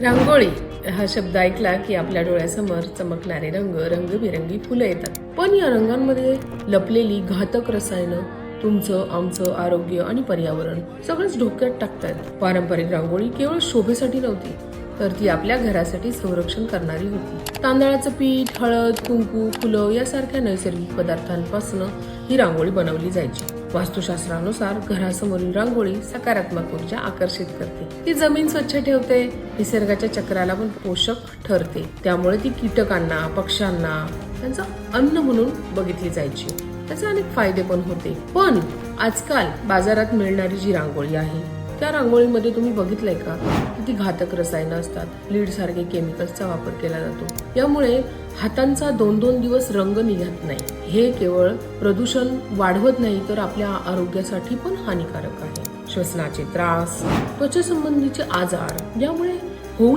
रांगोळी हा शब्द ऐकला की आपल्या डोळ्यासमोर चमकणारे रंग, रंगबिरंगी फुलं येतात. पण या रंगांमध्ये लपलेली घातक रसायनं तुमचं, आमचं आरोग्य आणि पर्यावरण सगळंच धोक्यात टाकतात. पारंपरिक रांगोळी केवळ शोभेसाठी नव्हती, तर ती आपल्या घरासाठी संरक्षण करणारी होती. तांदळाचं पीठ, हळद, कुंकू, फुलं यासारख्या नैसर्गिक पदार्थांपासून ही रांगोळी बनवली जायची. वास्तुशास्त्रानुसार घरासमोरील रांगोळी सकारात्मक ऊर्जा आकर्षित करते. ती जमीन स्वच्छ ठेवते, निसर्गाच्या चक्राला पण पोषक ठरते. त्यामुळे ती कीटकांना, पक्ष्यांना त्यांचं अन्न म्हणून बघितली जायची. त्याचे अनेक फायदे पण होते. पण आजकाल बाजारात मिळणारी जी रांगोळी आहे त्या रांगोळीमध्ये तुम्ही बघितलंय का, किती घातक रसायनं असतात, लीड सारखे केमिकल्सचा वापर केला जातो. यामुळे हातांचा 2-2 दिवस रंग निघत नाही. हे केवळ प्रदूषण वाढवत नाही, तर आपल्या आरोग्यासाठी पण हानिकारक आहे. श्वसनाचे त्रास, त्वचा संबंधीचे आजार यामुळे